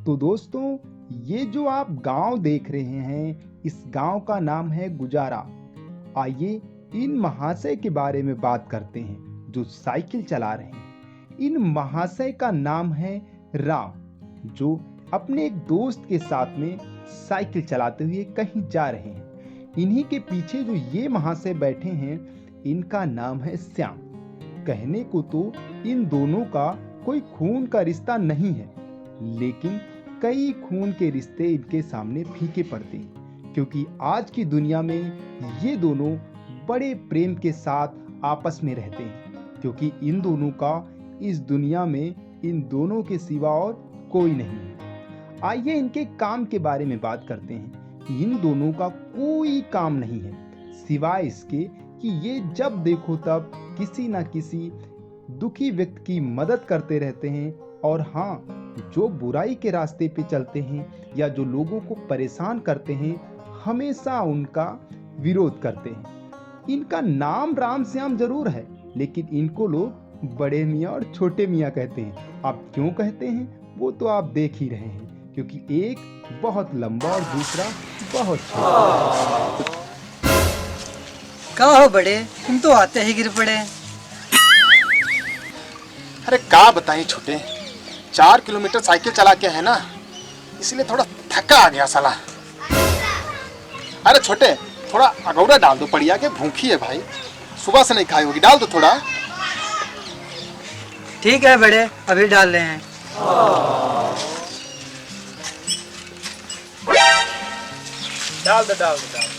तो दोस्तों, ये जो आप गांव देख रहे हैं, इस गांव का नाम है गुजारा। आइए इन महाशय के बारे में बात करते हैं जो साइकिल चला रहे हैं। इन महाशय का नाम है राम, जो अपने एक दोस्त के साथ में साइकिल चलाते हुए कहीं जा रहे हैं। इन्हीं के पीछे जो ये महाशय बैठे हैं, इनका नाम है श्याम। कहने को तो इन दोनों का कोई खून का रिश्ता नहीं है, लेकिन कई खून के रिश्ते इनके सामने फीके पड़ते हैं, क्योंकि आज की दुनिया में ये दोनों बड़े प्रेम के साथ आपस में रहते हैं, क्योंकि इन दोनों का इस दुनिया में इन दोनों के सिवा और कोई नहीं है। आइए इनके काम के बारे में बात करते हैं। इन दोनों का कोई काम नहीं है सिवाय इसके कि ये जब देखो तब किसी न किसी दुखी व्यक्ति की मदद करते रहते हैं, और हाँ, जो बुराई के रास्ते पे चलते हैं या जो लोगों को परेशान करते हैं, हमेशा उनका विरोध करते हैं। इनका नाम राम श्याम जरूर है, लेकिन इनको लोग बड़े मियाँ और छोटे मियाँ कहते हैं। आप क्यों कहते हैं वो तो आप देख ही रहे हैं, क्योंकि एक बहुत लंबा और दूसरा बहुत छोटा। कहा हो बड़े, तुम तो आते ही गिर पड़े। अरे का बताएं छोटे, 4 किलोमीटर साइकिल चला के है ना, इसलिए थोड़ा थका आ गया साला। अरे छोटे, थोड़ा अगौड़ा डाल दो, पड़िया के भूखी है भाई, सुबह से नहीं खाई होगी, डाल दो थोड़ा। ठीक है बड़े, अभी डाल रहे हैं। डाल दो डाल दो डाल दो।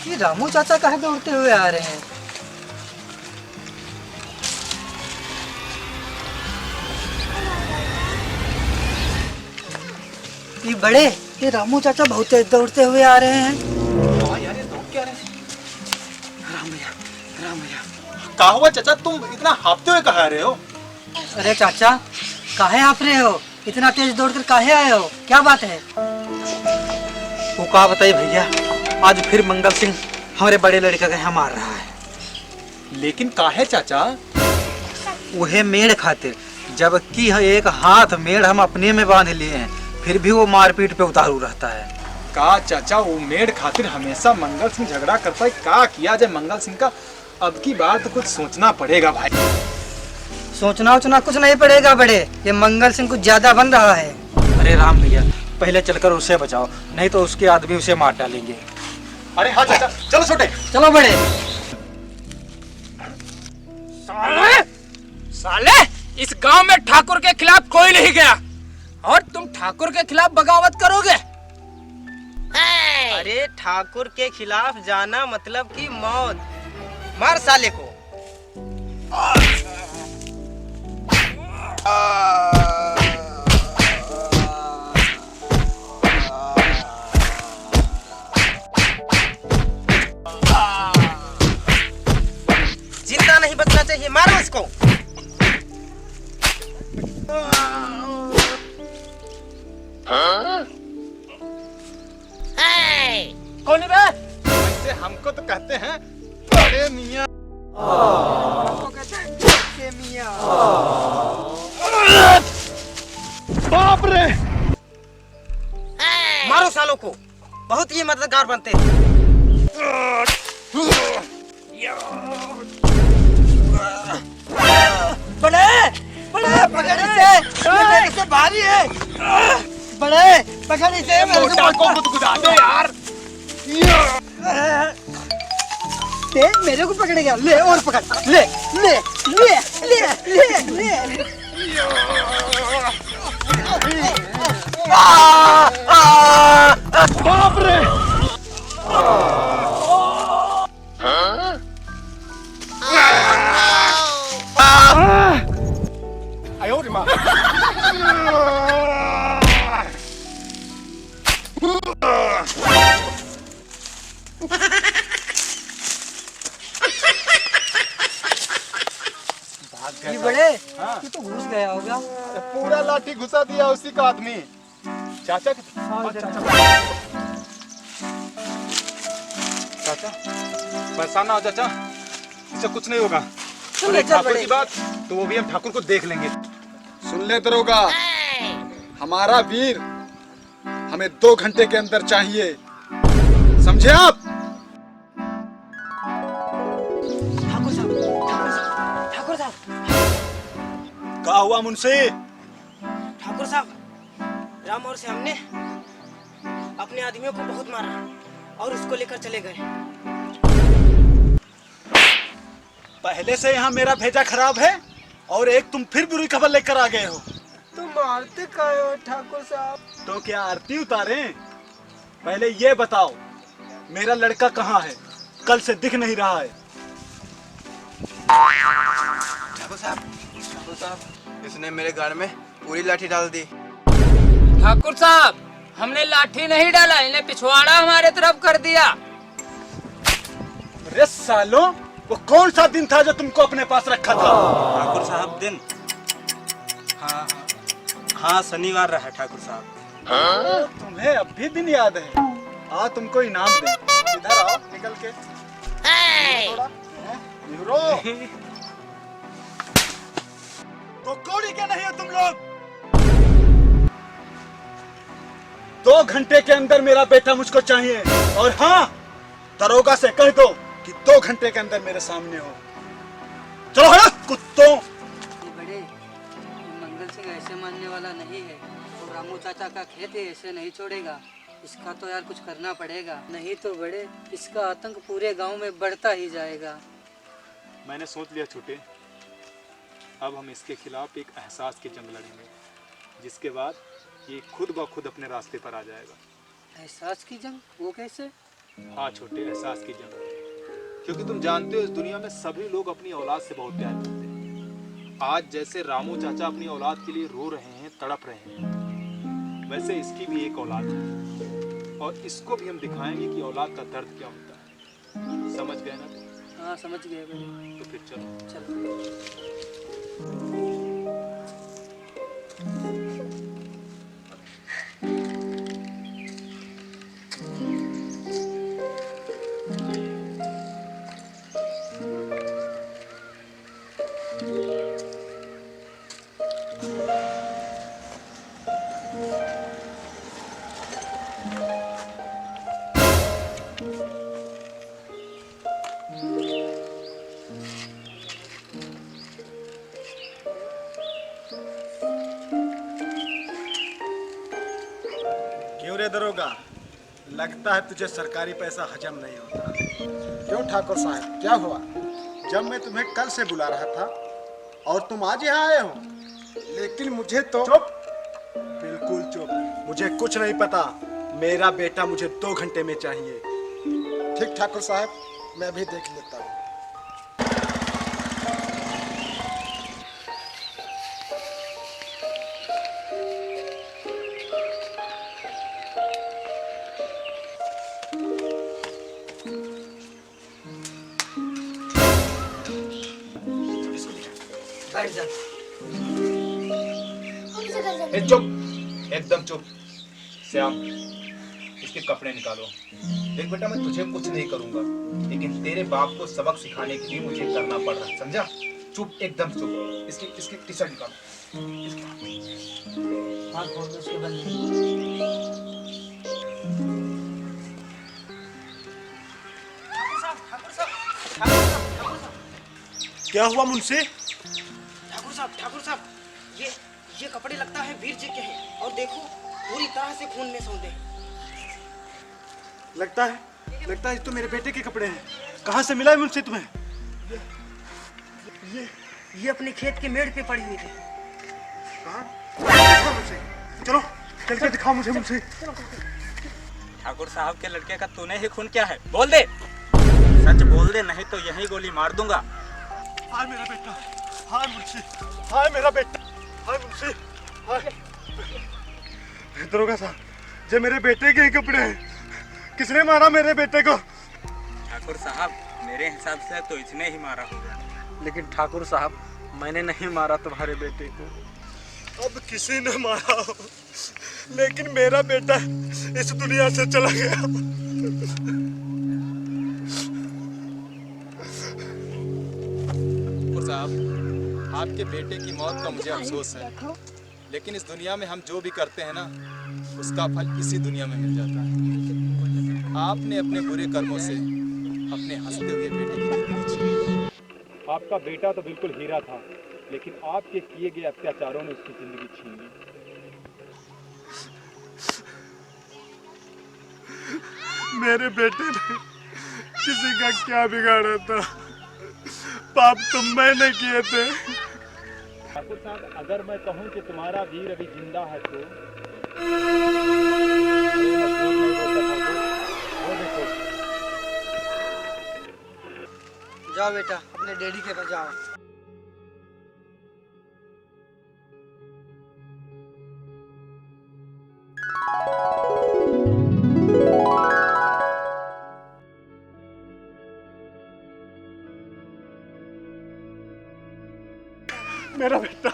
ये रामू चाचा कहाँ दौड़ते हुए आ रहे हैं? ये बड़े, ये रामू चाचा बहुत तेज दौड़ते हुए आ रहे हैं। हाँ यार, ये दौड़ क्या रहे हैं? राम भैया, राम भैया। का हुआ चाचा, तुम इतना हांफते हुए कहाँ आ रहे हो? अरे चाचा, काहे आप रहे हो? इतना तेज दौड़कर काहे आए हो? क्या बात है? वो कहा बताइए भैया, आज फिर मंगल सिंह हमारे बड़े लड़के का यहाँ मार रहा है। लेकिन काहे चाचा? वह मेड़ खातिर, जबकि एक हाथ मेड़ हम अपने में बांध लिए हैं, फिर भी वो मारपीट पे उतारू रहता है। का चाचा, वो मेड़ खातिर हमेशा मंगल सिंह झगड़ा करता है। का किया जाए मंगल सिंह का? अब की बार तो कुछ सोचना पड़ेगा भाई। सोचना उचना कुछ नहीं पड़ेगा बड़े, ये मंगल सिंह कुछ ज्यादा बन रहा है। अरे राम भैया, पहले चलकर उसे बचाओ, नहीं तो उसके आदमी उसे मार डालेंगे। अरे हाँ चाचा, चलो छोटे। चलो बड़े। साले, इस गांव में ठाकुर के खिलाफ कोई नहीं गया और तुम ठाकुर के खिलाफ बगावत करोगे? अरे ठाकुर के खिलाफ जाना मतलब कि मौत। मार साले को। जिंदा नहीं बचना चाहिए, मारो इसको। कौन है बे? वैसे हमको तो कहते हैं बड़े मियाँ। बाप रे! मारो सालों को, बहुत ही मददगार बनते हैं। बड़े, बड़े पकड़ इसे, मेरे से भारी है। बड़े पकड़ इसे, मोटा को गुदगुदा दे यार। दे, मेरे को पकड़ेगा। ले और पकड़, ले ले ले ले ले ले। बाप रे! आयो रे माँ। ये बड़े, ये तो घुस गया होगा। पूरा लाठी घुसा दिया उसी का आदमी। चाचा चाचा परेशान ना हो चाचा, इससे कुछ नहीं होगा। सुन ले, चल ठाकुर बड़े। की बात तो वो भी हम ठाकुर को देख लेंगे। सुन ले दरोगा, हमारा वीर हमें 2 घंटे के अंदर चाहिए, समझे आप? ठाकुर साहब, ठाकुर साहब, ठाकुर साहब, क्या हुआ मुंशी? ठाकुर साहब, राम और श्याम ने अपने आदमियों को बहुत मारा और उसको लेकर चले गए। पहले से यहाँ मेरा भेजा खराब है और एक तुम फिर बुरी खबर लेकर आ गए हो। तुम मारते काहे हो ठाकुर साहब? तो क्या आरती उतारें? पहले ये बताओ, मेरा लड़का कहाँ है? कल से दिख नहीं रहा है। ठाकुर साहब, इसने मेरे घर में पूरी लाठी डाल दी। ठाकुर साहब, हमने लाठी नहीं डाला, इन्हें पिछवाड़ा हमारे तरफ कर दिया। अरे सालों, वो कौन सा दिन था जो तुमको अपने पास रखा था? ठाकुर साहब दिन, हाँ शनिवार रहा ठाकुर साहब। तुम्हें अब भी दिन याद है? आ तुमको इनाम दे। इधर आओ निकल के। थोड़ा, निहुरो। तो कौड़ी क्या नहीं है तुम लोग? 2 घंटे के अंदर मेरा बेटा मुझको चाहिए। और हाँ, दरोगा से कह दो कि 2 घंटे के अंदर मेरे सामने हो। चलो हट कुत्तों। बड़े, ये मंगल सिंह ऐसे मानने वाला नहीं है और रामू चाचा का खेत है, ऐसे नहीं छोड़ेगा। इसका तो यार कुछ करना पड़ेगा, नहीं तो बड़े इसका आतंक पूरे गांव में बढ़ता ही जाएगा। मैंने सोच लिया छोटे, अब हम इसके खिलाफ एक एहसास की जंग लड़ेंगे, जिसके बाद ये खुद ब खुद अपने रास्ते पर आ जाएगा। एहसास की जंग? वो कैसे? हाँ छोटे, एहसास की जंग। क्योंकि तुम जानते हो इस दुनिया में सभी लोग अपनी औलाद से बहुत प्यार करते हैं। आज जैसे रामू चाचा अपनी औलाद के लिए रो रहे हैं, तड़प रहे हैं, वैसे इसकी भी एक औलाद है और इसको भी हम दिखाएंगे कि औलाद का दर्द क्या होता है। समझ गए ना? हाँ समझ गए बड़े। तो फिर चलो। चलो। क्यों रे दरोगा, लगता है तुझे सरकारी पैसा हजम नहीं होता। क्यों ठाकुर साहब, क्या हुआ? जब मैं तुम्हें कल से बुला रहा था और तुम आज यहाँ आए हो, लेकिन मुझे तो... चुप, बिल्कुल चुप। मुझे कुछ नहीं पता। मेरा बेटा मुझे 2 घंटे में चाहिए। ठीक ठाकुर साहब, मैं भी देख लेता हूँ। बैठ जा। ए चुप, एकदम चुप। श्याम, इसके कपड़े निकालो। देख बेटा, मैं तुझे कुछ नहीं करूंगा, लेकिन तेरे बाप को सबक सिखाने के लिए मुझे करना पड़ रहा है, समझा? चुप, एकदम चुप। इसकी टी शर्ट निकालो। हाथ खोल दो उसके बंद। क्या हुआ मुंशी? ठाकुर साहब, ये कपड़े लगता है वीर जी के हैं और देखो पूरी तरह से खून में सौंदे हैं। लगता है ये तो मेरे बेटे के कपड़े हैं। कहाँ से मिला है मुंशी तुम्हें? ये अपने खेत के मेड़ पे पड़ी हुई थी। कहाँ? मुझे चलो, चल के दिखाओ मुझे मुंशी। ठाकुर साहब के लड़के का तूने ही खून किया है, बोल दे। सच बोल दे, नहीं तो यही गोली मार दूंगा। हाय मेरा बेटा, हाय मुंशी, हाय मेरा बेटा, हाय मुंशी, हाय। दरोगा साहब, ये मेरे बेटे के ही कपड़े हैं। किसने मारा मेरे बेटे को? ठाकुर साहब, मेरे हिसाब से तो इसने ही मारा होगा। लेकिन ठाकुर साहब, मैंने नहीं मारा तुम्हारे बेटे को। अब किसी ने मारा हो, लेकिन मेरा बेटा इस दुनिया से चला गया। साहब, आपके बेटे की मौत का मुझे अफसोस है, लेकिन इस दुनिया में हम जो भी करते हैं ना, उसका फल इसी दुनिया में मिल जाता है। आपने अपने बुरे कर्मों से अपने हंसते हुए बेटे की जिंदगी छीनी। आपका बेटा तो बिल्कुल हीरा था, लेकिन आपके किए गए अत्याचारों ने उसकी जिंदगी छीन ली। मेरे बेटे ने किसी का क्या बिगाड़ा था? पाप तो मैंने किए थे। ठाकुर साहब, अगर मैं कहूं कि तुम्हारा वीर अभी जिंदा है तो वो देखो। जाओ बेटा, अपने डैडी के पास जाओ। मेरा बेटा,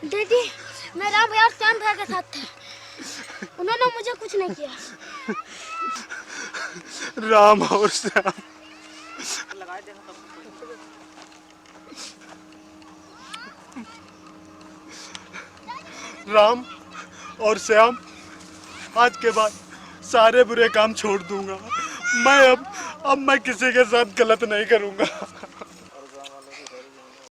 डैडी, मैं राम भैया और श्याम भैया के साथ था। उन्होंने मुझे कुछ नहीं किया। राम और श्याम, राम और श्याम, आज के बाद सारे बुरे काम छोड़ दूंगा। मैं अब मैं किसी के साथ गलत नहीं करूंगा।